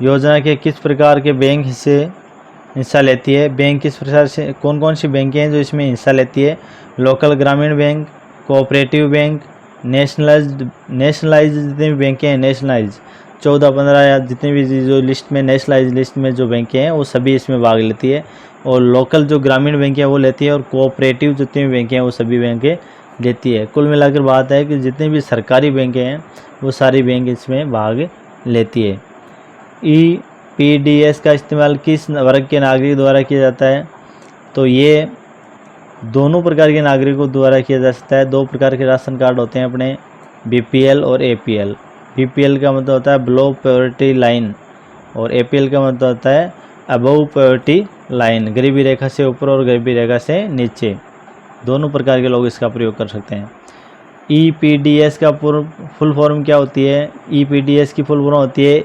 योजना के किस प्रकार के बैंक हिस्सा लेती है। बैंक किस प्रकार से, कौन कौन सी बैंकें हैं जो इसमें हिस्सा लेती है, लोकल ग्रामीण बैंक, कोऑपरेटिव बैंक, नेशनलाइज जितनी भी बैंकें हैं, नेशनलाइज 14-15 या जितनी भी जो लिस्ट में नेशनलाइज लिस्ट में जो बैंकें हैं वो सभी इसमें भाग लेती है। और लोकल जो ग्रामीण बैंकें हैं वो लेती है और कोऑपरेटिव जितनी भी बैंकें हैं वो सभी बैंकें लेती है। कुल मिलाकर बात है कि जितनी भी सरकारी बैंकें हैं वो सारी बैंक इसमें भाग लेती है। EPDS का इस्तेमाल किस वर्ग के नागरिक द्वारा किया जाता है? तो ये दोनों प्रकार के नागरिकों द्वारा किया जा सकता है। 2 प्रकार के राशन कार्ड होते हैं अपने, BPL और APL। BPL का मतलब होता है बिलो पॉवर्टी लाइन और APL का मतलब होता है अबव पॉवर्टी लाइन, गरीबी रेखा से ऊपर और गरीबी रेखा से नीचे। दोनों प्रकार के लोग इसका प्रयोग कर सकते हैं। EPDS का फुल फॉर्म क्या होती है? EPDS की फुल फॉर्म होती है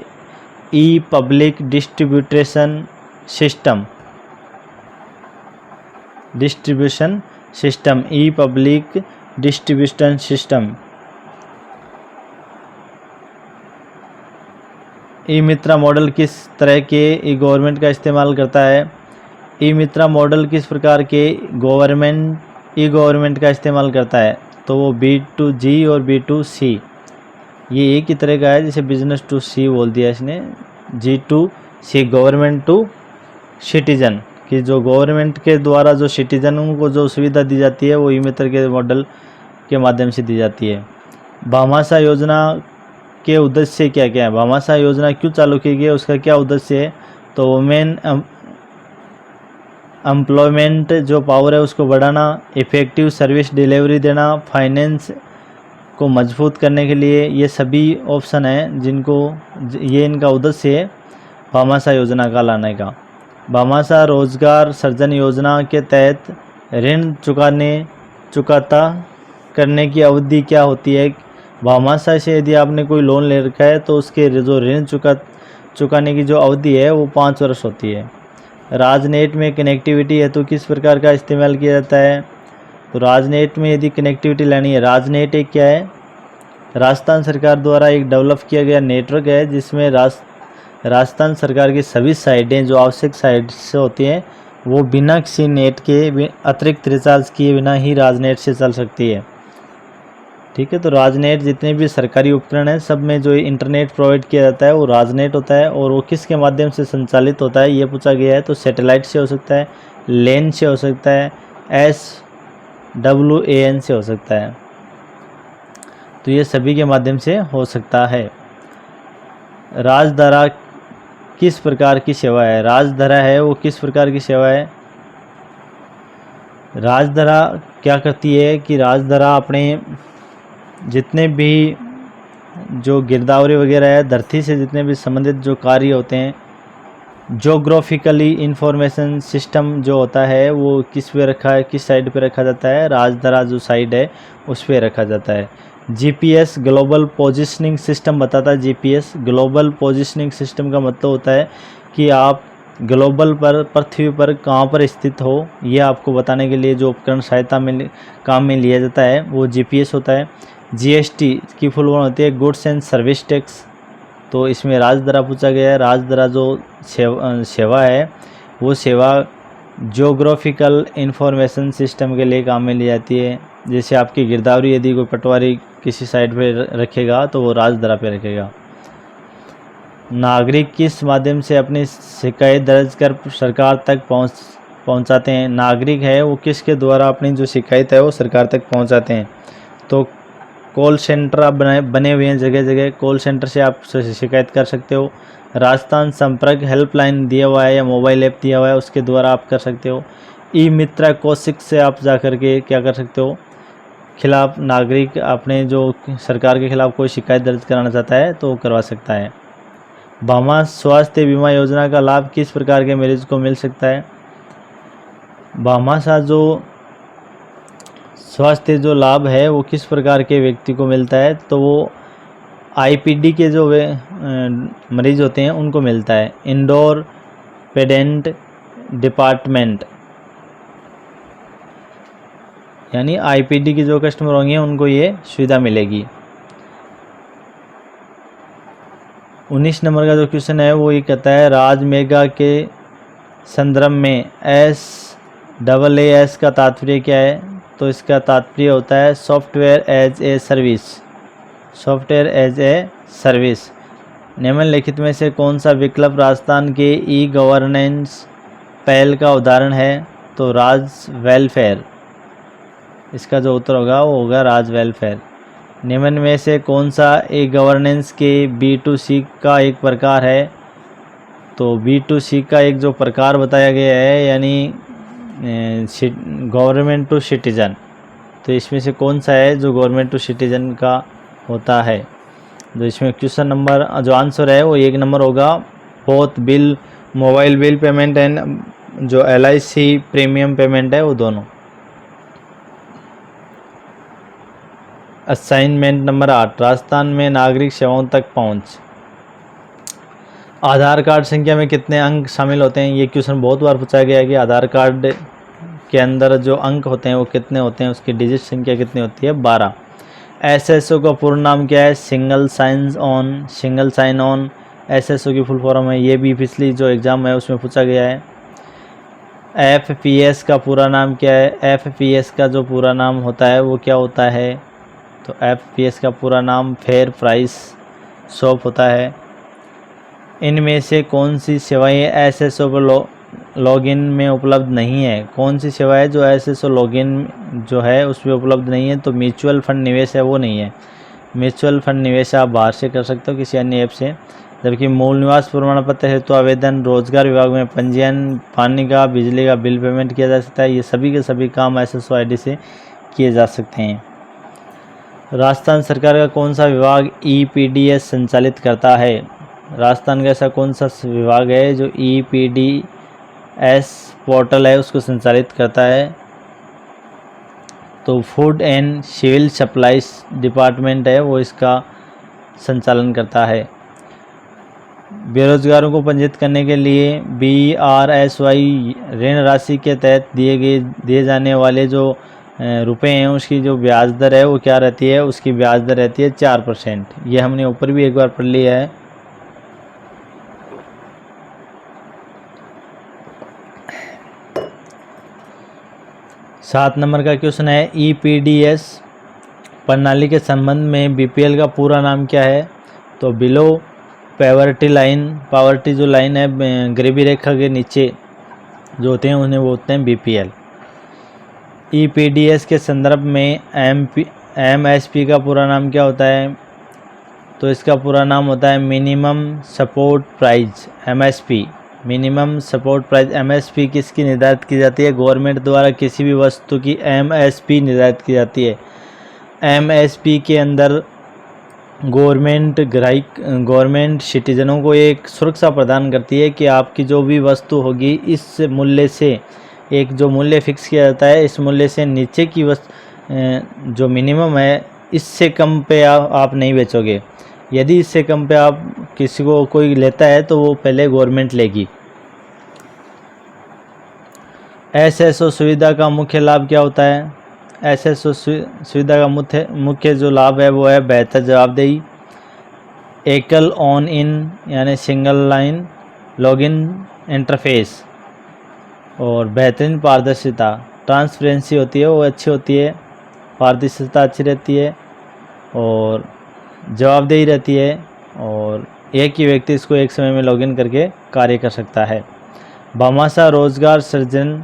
ई पब्लिक डिस्ट्रीब्यूशन सिस्टम, ई पब्लिक डिस्ट्रीब्यूशन सिस्टम। ई मित्रा मॉडल किस तरह के ई गवर्नमेंट का इस्तेमाल करता है? ई मित्रा मॉडल किस प्रकार के ई गवर्नमेंट का इस्तेमाल करता है? तो वो B2G और B2C, ये एक ही तरह का है, जैसे बिजनेस टू सी बोल दिया इसने। G2C गवर्नमेंट टू सिटीजन, कि जो गवर्नमेंट के द्वारा जो सिटीजनों को जो सुविधा दी जाती है वो ई मित्र के मॉडल के माध्यम से दी जाती है। भामाशाह योजना के उद्देश्य क्या क्या है? भामाशाह योजना क्यों चालू की गई है, उसका क्या उद्देश्य है? तो वुमेन एम्प्लॉयमेंट जो पावर है उसको बढ़ाना, इफ़ेक्टिव सर्विस डिलीवरी देना, फाइनेंस को मजबूत करने के लिए, ये सभी ऑप्शन हैं जिनको ये इनका उद्देश्य है भामाशाह योजना का लाने का। भामाशाह रोजगार सृजन योजना के तहत ऋण चुकाता करने की अवधि क्या होती है? भामाशाह से यदि आपने कोई लोन ले रखा है तो उसके जो ऋण चुकाने की जो अवधि है वो 5 वर्ष होती है। राजनेट में कनेक्टिविटी है तो किस प्रकार का इस्तेमाल किया जाता है? तो राजनेट में यदि कनेक्टिविटी लेनी है, राजनेट एक क्या है? राजस्थान सरकार द्वारा एक डेवलप किया गया नेटवर्क है जिसमें राजस्थान सरकार की सभी साइटें जो आवश्यक साइट्स होती हैं वो बिना किसी नेट के अतिरिक्त रिचार्ज किए बिना ही राजनेट से चल सकती है। ठीक है, तो राजनेट जितने भी सरकारी उपकरण हैं सब में जो इंटरनेट प्रोवाइड किया जाता है वो राजनेट होता है। और वो किसके माध्यम से संचालित होता है ये पूछा गया है, तो सैटेलाइट से हो सकता है, लेन से हो सकता है, SWAN से हो सकता है। तो ये सभी के माध्यम से हो सकता है। राजधारा किस प्रकार की सेवा है? राजधारा है वो किस प्रकार की सेवा है? राजधारा क्या करती है कि राजधारा अपने जितने भी जो गिरदावरी वगैरह है, धरती से जितने भी संबंधित जो कार्य होते हैं, जोग्राफिकली इंफॉर्मेशन सिस्टम जो होता है वो किस पे रखा है, किस साइड पे रखा जाता है? राजधारा जो साइड है उस पे रखा जाता है। GPS ग्लोबल पोजिशनिंग सिस्टम बताता है। GPS ग्लोबल पोजिशनिंग सिस्टम का मतलब होता है कि आप ग्लोबल पर, पृथ्वी पर कहाँ पर स्थित हो, ये आपको बताने के लिए जो उपकरण सहायता में काम में लिया जाता है वो GPS होता है। GST की फुल फॉर्म होती है गुड्स एंड सर्विस टैक्स। तो इसमें राजधारा पूछा गया है। राजधारा जो सेवा है वो सेवा जोग्राफिकल इंफॉर्मेशन सिस्टम के लिए काम में ली जाती है। जैसे आपकी गिरदावरी यदि कोई पटवारी किसी साइड पे रखेगा तो वो राजधारा पे रखेगा। नागरिक किस माध्यम से अपनी शिकायत दर्ज कर सरकार तक पहुंचाते हैं? नागरिक है वो किसके द्वारा अपनी जो शिकायत है वो सरकार तक पहुंचाते हैं? तो कॉल सेंटर आप बने हुए हैं जगह जगह, कॉल सेंटर से आप शिकायत कर सकते हो। राजस्थान संपर्क हेल्पलाइन दिया हुआ है या मोबाइल ऐप दिया हुआ है उसके द्वारा आप कर सकते हो। ई मित्रा कौशिक से आप जा कर के क्या कर सकते हो? खिलाफ नागरिक अपने जो सरकार के खिलाफ कोई शिकायत दर्ज कराना चाहता है तो करवा सकता है। भामा स्वास्थ्य बीमा योजना का लाभ किस प्रकार के मरीज को मिल सकता है? भामाशाह जो स्वास्थ्य जो लाभ है वो किस प्रकार के व्यक्ति को मिलता है? तो वो IPD के जो मरीज होते हैं उनको मिलता है। इंडोर पेडेंट डिपार्टमेंट, यानी IPD के जो कस्टमर होंगे उनको ये सुविधा मिलेगी। 19 नंबर का जो क्वेश्चन है वो ये कहता है राज मेगा के संदर्भ में SAAS का तात्पर्य क्या है? तो इसका तात्पर्य होता है software as a service. Software as a service. निम्नलिखित में से कौन सा विकल्प राजस्थान के ई गवर्नेंस पहल का उदाहरण है? तो राज वेलफेयर, इसका जो उत्तर होगा वो होगा राज वेलफेयर। निम्न में से कौन सा ई गवर्नेंस के B2C का एक प्रकार है? तो B2C का एक जो प्रकार बताया गया है यानी गवर्नमेंट टू सिटीजन, तो इसमें से कौन सा है जो गवर्नमेंट टू सिटीजन का होता है? तो इसमें क्वेश्चन नंबर जो आंसर है वो 1 नंबर होगा, both bill, mobile bill payment and जो LIC प्रीमियम पेमेंट है वो दोनों। असाइनमेंट नंबर 8, राजस्थान में नागरिक सेवाओं तक पहुंच। आधार कार्ड संख्या में कितने अंक शामिल होते हैं? ये क्वेश्चन बहुत बार पूछा गया है कि आधार कार्ड के अंदर जो अंक होते हैं वो कितने होते हैं, उसकी डिजिट संख्या कितनी होती है? 12। SSO का पूर्ण नाम क्या है? सिंगल साइन ऑन SSO की फुल फॉर्म है। ये भी पिछली जो एग्ज़ाम है उसमें पूछा गया है। FPS का पूरा नाम क्या है? FPS का जो पूरा नाम होता है वो क्या होता है? तो FPS का पूरा नाम फेयर प्राइस शॉप होता है। इनमें से कौन सी सेवाएं SSO पर लॉगिन में उपलब्ध नहीं है? कौन सी सेवाएं जो SSO लॉगिन जो है उसमें उपलब्ध नहीं है? तो म्यूचुअल फंड निवेश है वो नहीं है। म्यूचुअल फंड निवेश आप बाहर से कर सकते हो किसी अन्य ऐप से, जबकि मूल निवास प्रमाण पत्र हेतु आवेदन, रोजगार विभाग में पंजीयन, पानी का बिजली का बिल पेमेंट किया जा सकता है। ये सभी के सभी काम SSO ID से किए जा सकते हैं। राजस्थान सरकार का कौन सा विभाग EPDS संचालित करता है? राजस्थान का ऐसा कौन सा विभाग है जो EPDS पोर्टल है उसको संचालित करता है? तो food and civil supplies department है वो इसका संचालन करता है। बेरोजगारों को पंजीकृत करने के लिए BRSY ऋण राशि के तहत दिए जाने वाले जो रुपए हैं उसकी जो ब्याज दर है वो क्या रहती है? उसकी ब्याज दर रहती है 4%। ये हमने ऊपर भी एक बार पढ़ लिया है। सात नंबर का क्वेश्चन है, EPDS प्रणाली के संबंध में BPL का पूरा नाम क्या है? तो बिलो पॉवर्टी लाइन, पॉवर्टी जो लाइन है गरीबी रेखा के नीचे जो होते हैं उन्हें बोलते हैं BPL। EPDS के संदर्भ में MSP का पूरा नाम क्या होता है? तो इसका पूरा नाम होता है minimum support price, MSP। Minimum support price MSP किसकी निर्धारित की जाती है? गवर्नमेंट द्वारा किसी भी वस्तु की MSP निर्धारित की जाती है। MSP के अंदर गवर्नमेंट सिटीजनों को एक सुरक्षा प्रदान करती है कि आपकी जो भी वस्तु होगी इस मूल्य से, एक जो मूल्य फिक्स किया जाता है, इस मूल्य से नीचे की वस्तु जो मिनिमम है इससे कम पे आप नहीं बेचोगे। यदि इससे कम पे आप किसी को कोई लेता है तो वो पहले गवर्नमेंट लेगी। SSO सुविधा का मुख्य लाभ क्या होता है? SSO सुविधा का मुख्य जो लाभ है वो है बेहतर जवाबदेही, एकल ऑन इन यानी सिंगल लाइन लॉगिन इंटरफेस और बेहतरीन पारदर्शिता, ट्रांसपेरेंसी होती है वो अच्छी होती है, पारदर्शिता अच्छी रहती है और जवाबदेही रहती है और एक ही व्यक्ति इसको एक समय में लॉगिन करके कार्य कर सकता है। भामाशाह रोजगार सृजन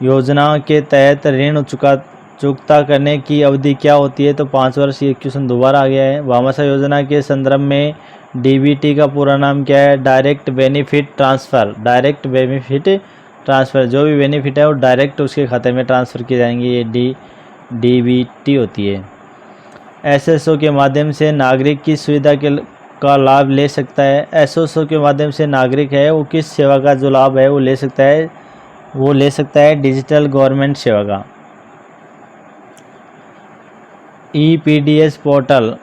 योजना के तहत ऋण चुकता करने की अवधि क्या होती है? तो 5 वर्ष। ये क्वेश्चन दोबारा आ गया है। भामाशाह योजना के संदर्भ में DBT का पूरा नाम क्या है? Direct benefit transfer. Direct benefit transfer, जो भी बेनिफिट है वो डायरेक्ट उसके खाते में ट्रांसफ़र किए जाएंगे, ये DBT होती है। SSO के माध्यम से नागरिक किस सुविधा का लाभ ले सकता है? SSO के माध्यम से नागरिक है वो किस सेवा का जो लाभ है वो ले सकता है? वो ले सकता है डिजिटल गवर्नमेंट सेवा का। EPDS पोर्टल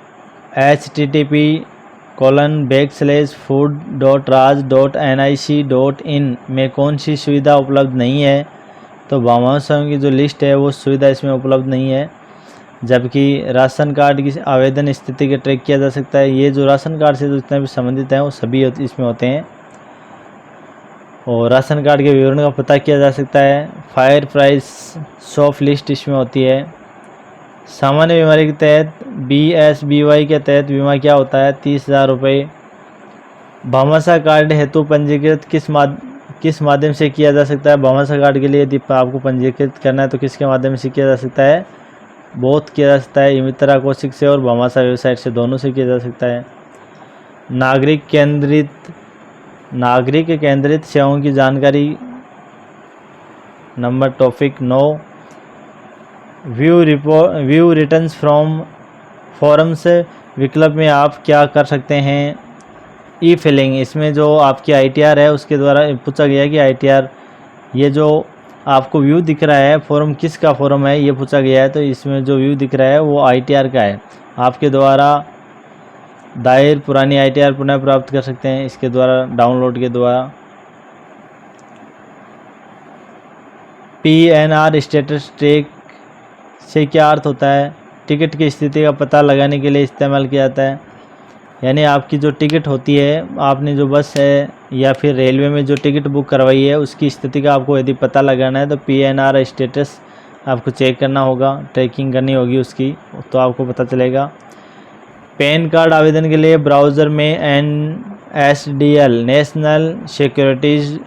http://food.raj.nic.in में कौन सी सुविधा उपलब्ध नहीं है? तो भामाशाह की जो लिस्ट है वो सुविधा इसमें उपलब्ध नहीं है। जबकि राशन कार्ड की आवेदन स्थिति के ट्रैक किया जा सकता है। ये जो राशन कार्ड से जो जितने भी संबंधित हैं वो सभी इसमें होते हैं और राशन कार्ड के विवरण का पता किया जा सकता है। फायर प्राइस शॉप लिस्ट इसमें होती है। सामान्य बीमारी के तहत BSBY के तहत बीमा क्या होता है? 30,000 रुपये। भामाशाह कार्ड हेतु पंजीकृत किस माध्यम से किया जा सकता है? भामाशाह कार्ड के लिए यदि आपको पंजीकृत करना है तो किसके माध्यम से किया जा सकता है? बोथ किया जा सकता है, इमित्रा कोशिक से और भामाशाह वेबसाइट से, दोनों से किया जा सकता है। नागरिक केंद्रित सेवाओं की जानकारी number topic 9। View returns from forums विकल्प में आप क्या कर सकते हैं, ई फिलिंग, इसमें जो आपकी ITR है उसके द्वारा पूछा गया है कि ITR, ये जो आपको व्यू दिख रहा है फॉरम किसका फॉरम है ये पूछा गया है, तो इसमें जो व्यू दिख रहा है वो ITR का है। आपके द्वारा दायर पुरानी ITR पुनः प्राप्त कर सकते हैं इसके द्वारा, डाउनलोड के द्वारा। PNR स्टेटस ट्रैक से क्या अर्थ होता है, टिकट की स्थिति का पता लगाने के लिए इस्तेमाल किया जाता है। यानी आपकी जो टिकट होती है, आपने जो बस है या फिर रेलवे में जो टिकट बुक करवाई है उसकी स्थिति का आपको यदि पता लगाना है तो PNR स्टेटस आपको चेक करना होगा, ट्रैकिंग करनी होगी उसकी, तो आपको पता चलेगा। पैन कार्ड आवेदन के लिए ब्राउज़र में NSDL national securities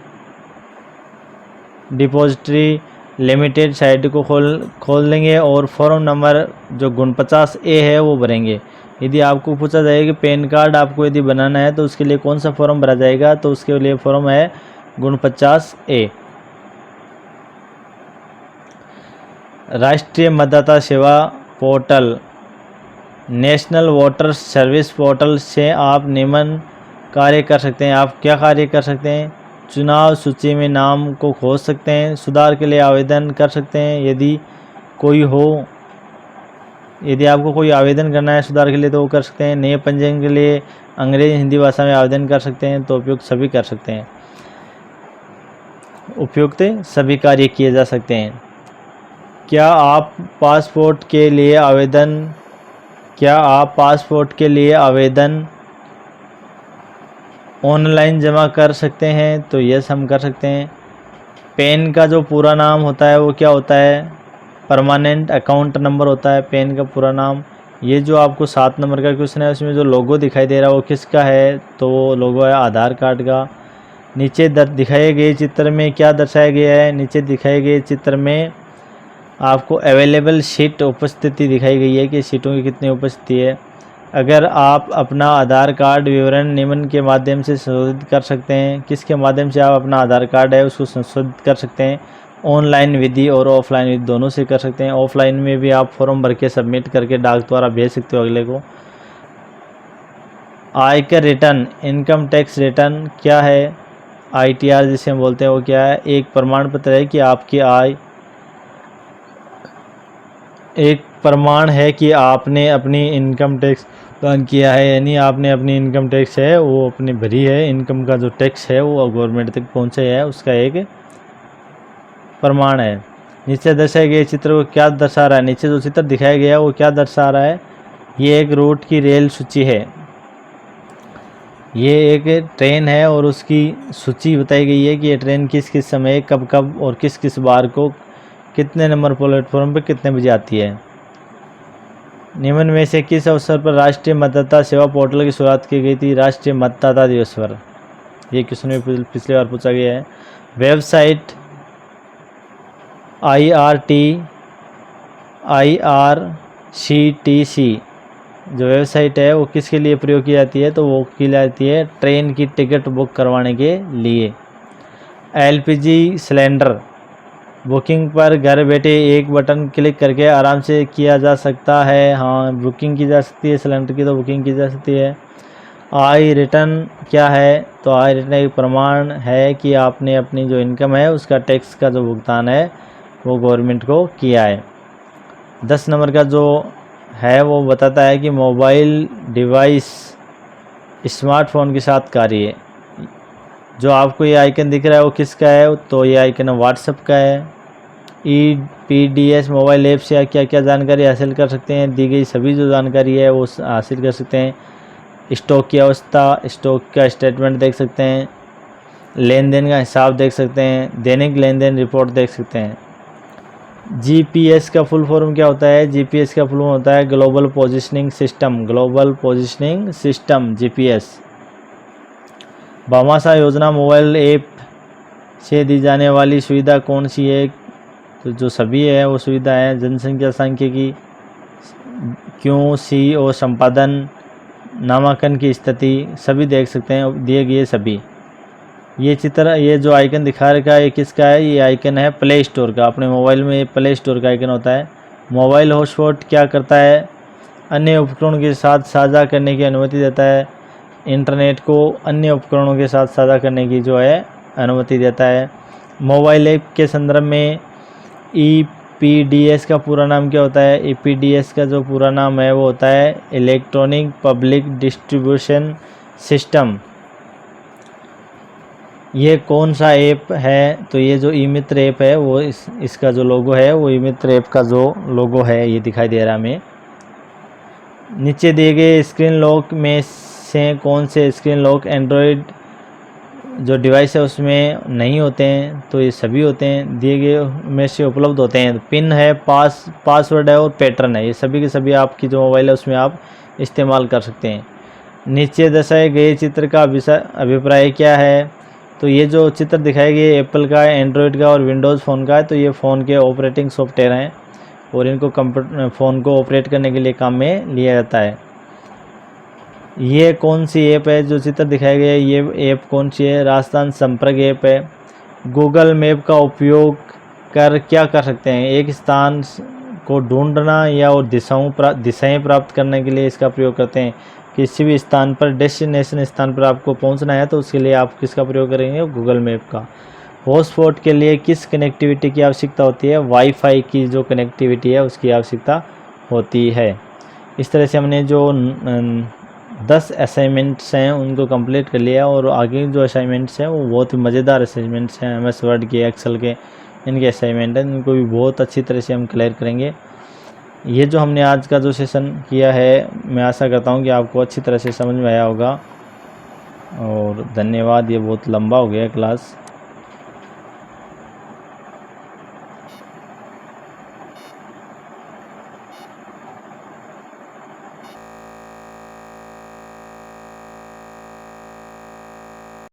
depository limited site को खोल देंगे और फॉर्म नंबर जो 49A है वो भरेंगे। यदि आपको पूछा जाए कि पैन कार्ड आपको यदि बनाना है तो उसके लिए कौन सा फॉर्म भरा जाएगा, तो उसके लिए फॉर्म है 49A। राष्ट्रीय मतदाता सेवा portal national voter service portal से आप निम्न कार्य कर सकते हैं। आप क्या कार्य कर सकते हैं, चुनाव सूची में नाम को खोज सकते हैं, सुधार के लिए आवेदन कर सकते हैं यदि कोई हो, यदि आपको कोई आवेदन करना है सुधार के लिए तो वो कर सकते हैं। नए पंजीकरण के लिए अंग्रेजी हिंदी भाषा में आवेदन कर सकते हैं, तो उपयुक्त सभी कर सकते हैं, उपयुक्त सभी कार्य किए जा सकते हैं। क्या आप पासपोर्ट के लिए आवेदन ऑनलाइन जमा कर सकते हैं, तो यस हम कर सकते हैं। पैन का जो पूरा नाम होता है वो क्या होता है, परमानेंट अकाउंट नंबर होता है पैन का पूरा नाम। ये जो आपको 7 नंबर का क्वेश्चन है उसमें जो लोगो दिखाई दे रहा है वो किसका है, तो वो लोगो है आधार कार्ड का। नीचे दिखाए गए चित्र में क्या दर्शाया गया है, नीचे दिखाए गए चित्र में आपको अवेलेबल सीट उपस्थिति दिखाई गई है कि सीटों की कितनी उपस्थिति है। अगर आप अपना आधार कार्ड विवरण निम्न के माध्यम से संशोधित कर सकते हैं, किसके माध्यम से आप अपना आधार कार्ड है उसको संशोधित कर सकते हैं, ऑनलाइन विधि और ऑफलाइन विधि दोनों से कर सकते हैं। ऑफलाइन में भी आप फॉर्म भर के सबमिट करके डाक द्वारा भेज सकते हो अगले को। आयकर रिटर्न, इनकम टैक्स रिटर्न क्या है, ITR जिसे हम बोलते हैं वो क्या है, एक प्रमाण पत्र है कि आपकी आय, एक प्रमाण है कि आपने अपनी इनकम टैक्स भुगतान किया है, यानी आपने अपनी इनकम टैक्स है वो अपनी भरी है, इनकम का जो टैक्स है वो गवर्नमेंट तक पहुंचे है, उसका एक प्रमाण है। नीचे दर्शाए गए चित्र को क्या दर्शा रहा है, नीचे जो चित्र दिखाया गया है वो क्या दर्शा रहा है, ये एक रूट की रेल सूची है, ये एक ट्रेन है और उसकी सूची बताई गई है कि ये ट्रेन किस किस समय कब कब और किस किस बार को कितने नंबर प्लेटफॉर्म पर कितने बजे आती है। निम्न में से किस अवसर पर राष्ट्रीय मतदाता सेवा पोर्टल की शुरुआत की गई थी, राष्ट्रीय मतदाता दिवस पर, ये क्वेश्चन में पिछली बार पूछा गया है। वेबसाइट IRCTC जो वेबसाइट है वो किसके लिए प्रयोग की जाती है, तो वो की जाती है ट्रेन की टिकट बुक करवाने के लिए। LPG सिलेंडर बुकिंग पर घर बैठे एक बटन क्लिक करके आराम से किया जा सकता है, हाँ बुकिंग की जा सकती है, सिलेंडर की तो बुकिंग की जा सकती है। आई रिटर्न क्या है, तो आई रिटर्न एक प्रमाण है कि आपने अपनी जो इनकम है उसका टैक्स का जो भुगतान है वो गवर्नमेंट को किया है। 10 नंबर का जो है वो बताता है कि मोबाइल डिवाइस स्मार्टफोन के साथ कार्य, जो आपको ये आइकन दिख रहा है वो किसका है, तो ये आइकन व्हाट्सएप का है। EPDS मोबाइल ऐप से क्या क्या जानकारी हासिल कर सकते हैं, दी गई सभी जो जानकारी है वो हासिल कर सकते हैं। स्टॉक की अवस्था, स्टॉक का स्टेटमेंट देख सकते हैं, लेन देन का हिसाब देख सकते हैं, दैनिक लेन देन रिपोर्ट देख सकते हैं। GPS का फुल फॉर्म क्या होता है, GPS का फुल फॉर्म होता है global positioning system, global positioning system GPS। Bhamashah योजना मोबाइल ऐप से दी जाने वाली सुविधा कौन सी है, तो जो सभी है वो सुविधा है जनसंख्या सांख्यिकी, क्यों, सी और संपादन, नामांकन की स्थिति सभी देख सकते हैं दिए गए सभी। ये चित्र, ये जो आइकन दिखा रखा है ये किसका है? ये आइकन है प्ले स्टोर का। अपने मोबाइल में ये प्ले स्टोर का आइकन होता है। मोबाइल हॉटस्पॉट क्या करता है? अन्य उपकरणों के साथ साझा करने की अनुमति देता है। इंटरनेट को अन्य उपकरणों के साथ साझा करने की जो है अनुमति देता है। मोबाइल ऐप के संदर्भ में EPDS का पूरा नाम क्या होता है? EPDS का जो पूरा नाम है वो होता है इलेक्ट्रॉनिक पब्लिक डिस्ट्रीब्यूशन सिस्टम। ये कौन सा ऐप है? तो ये जो ई मित्र ऐप है वो इसका जो लोगो है वो ई मित्र ऐप का जो लोगो है ये दिखाई दे रहा है हमें। नीचे दिए गए स्क्रीन लॉक में से कौन से स्क्रीन लॉक एंड्रॉयड जो डिवाइस है उसमें नहीं होते हैं? तो ये सभी होते हैं, दिए गए में से उपलब्ध होते हैं। पिन है, पासवर्ड है और पैटर्न है, ये सभी के सभी आपकी जो मोबाइल है उसमें आप इस्तेमाल कर सकते हैं। नीचे दर्शाए गए चित्र का अभिप्राय क्या है? तो ये जो चित्र दिखाए गए एप्पल का है, एंड्रॉयड का और विंडोज़ फ़ोन का है। तो ये फ़ोन के ऑपरेटिंग सॉफ्टवेयर हैं और इनको फ़ोन को ऑपरेट करने के लिए काम में लिया जाता है। ये कौन सी ऐप है? जो चित्र दिखाया गया है ये ऐप कौन सी है? राजस्थान संपर्क ऐप है। गूगल मैप का उपयोग कर क्या कर सकते हैं? एक स्थान को ढूंढना या और दिशाएं प्राप्त करने के लिए इसका प्रयोग करते हैं। किसी भी स्थान पर, डेस्टिनेशन स्थान पर आपको पहुंचना है तो उसके लिए आप किसका प्रयोग करेंगे? गूगल मैप का। हॉटस्पॉट के लिए किस कनेक्टिविटी की आवश्यकता होती है? वाईफाई की जो कनेक्टिविटी है उसकी आवश्यकता होती है। इस तरह से हमने जो 10 असाइनमेंट्स हैं उनको कंप्लीट कर लिया और आगे जो असाइनमेंट्स हैं वो बहुत ही मज़ेदार असाइनमेंट्स हैं। MS वर्ड के, एक्सेल के इनके असाइनमेंट हैं, इनको भी बहुत अच्छी तरह से हम क्लियर करेंगे। ये जो हमने आज का जो सेशन किया है मैं आशा करता हूँ कि आपको अच्छी तरह से समझ में आया होगा और धन्यवाद। ये बहुत लंबा हो गया क्लास।